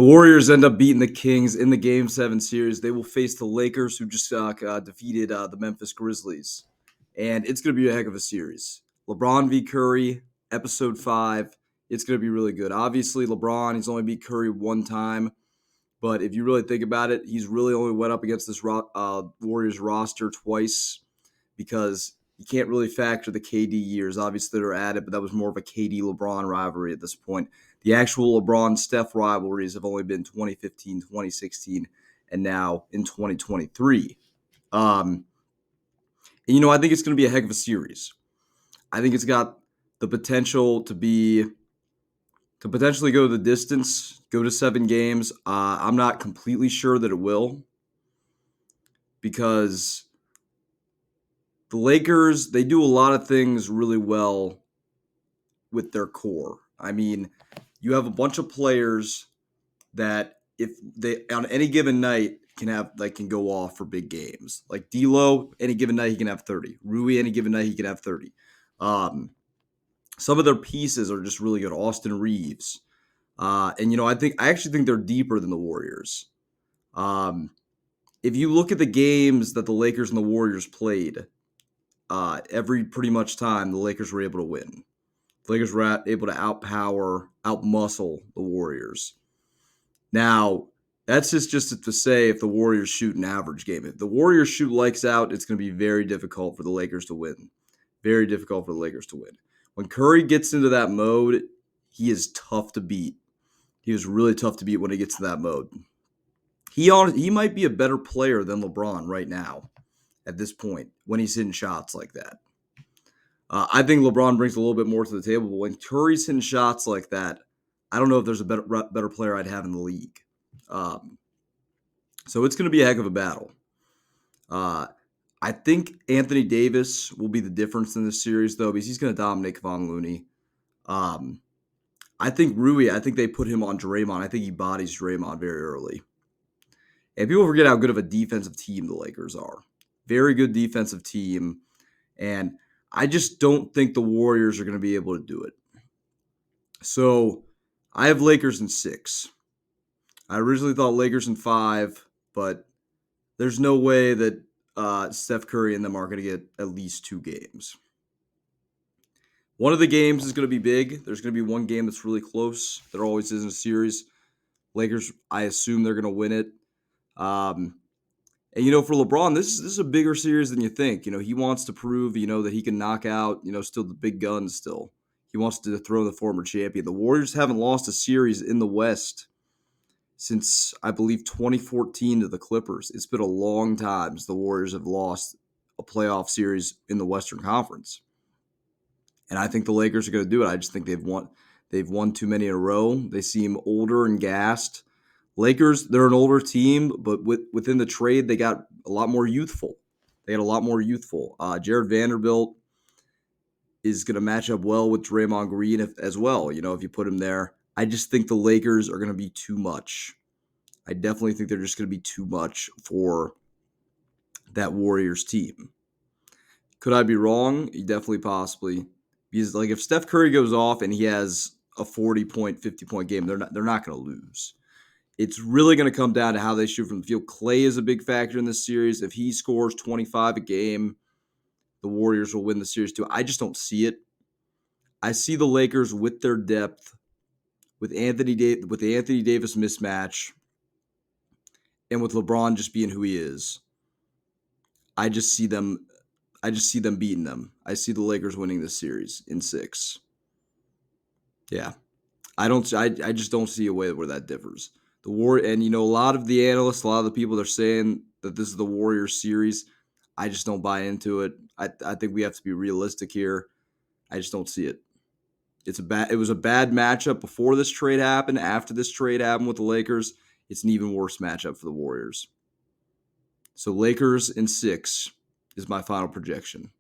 Warriors end up beating the Kings in the Game 7 series. They will face the Lakers, who just defeated the Memphis Grizzlies. And it's going to be a heck of a series. LeBron v. Curry, Episode 5. It's going to be really good. Obviously, LeBron, he's only beat Curry one time. But if you really think about it, he's really only went up against this Warriors roster twice because you can't really factor the KD years. Obviously, they're at it, but that was more of a KD-LeBron rivalry at this point. The actual LeBron-Steph rivalries have only been 2015, 2016, and now in 2023. And, I think it's going to be a heck of a series. I think it's got the potential to potentially go the distance, go to 7 games. I'm not completely sure that it will because the Lakers, they do a lot of things really well with their core. I mean, you have a bunch of players that if they on any given night can go off for big games. Like D'Lo, any given night he can have 30. Rui, any given night he can have 30. Some of their pieces are just really good. Austin Reeves, I actually think they're deeper than the Warriors. If you look at the games that the Lakers and the Warriors played, every pretty much time the Lakers were able to win. The Lakers were able to outmuscle the Warriors. Now, that's just to say if the Warriors shoot an average game. If the Warriors shoot lights out, it's going to be very difficult for the Lakers to win. Very difficult for the Lakers to win. When Curry gets into that mode, he is tough to beat. He is really tough to beat when he gets to that mode. He might be a better player than LeBron right now at this point when he's hitting shots like that. I think LeBron brings a little bit more to the table, but when Curry's hitting shots like that, I don't know if there's a better player I'd have in the league. So it's going to be a heck of a battle. I think Anthony Davis will be the difference in this series, though, because he's going to dominate Kevon Looney. I think Rui, they put him on Draymond. I think he bodies Draymond very early. And people forget how good of a defensive team the Lakers are. Very good defensive team. And I just don't think the Warriors are going to be able to do it. So I have Lakers in 6. I originally thought Lakers in 5, but there's no way that Steph Curry and them are going to get at least 2 games. One of the games is going to be big. There's going to be one game that's really close. There always is in a series. Lakers, I assume they're going to win it. And, for LeBron, this is a bigger series than you think. He wants to prove, that he can knock out, still the big guns still. He wants to dethrone the former champion. The Warriors haven't lost a series in the West since, I believe, 2014 to the Clippers. It's been a long time since the Warriors have lost a playoff series in the Western Conference. And I think the Lakers are going to do it. I just think they've won too many in a row. They seem older and gassed. Lakers, they're an older team, but within the trade, they got a lot more youthful. Jared Vanderbilt is going to match up well with Draymond Green as well, if you put him there. I just think the Lakers are going to be too much. I definitely think they're just going to be too much for that Warriors team. Could I be wrong? Definitely, possibly. Because if Steph Curry goes off and he has a 40-point, 50-point game, they're not going to lose. It's really going to come down to how they shoot from the field. Clay is a big factor in this series. If he scores 25 a game, the Warriors will win the series too. I just don't see it. I see the Lakers with their depth, with the Anthony Davis mismatch, and with LeBron just being who he is. I just see them beating them. I see the Lakers winning this series in 6. Yeah. I just don't see a way where that differs. A lot of the analysts, a lot of the people, they're saying that this is the Warriors series. I just don't buy into it. I think we have to be realistic here. I just don't see it. It was a bad matchup before this trade happened. After this trade happened with the Lakers, it's an even worse matchup for the Warriors. So Lakers in 6 is my final projection.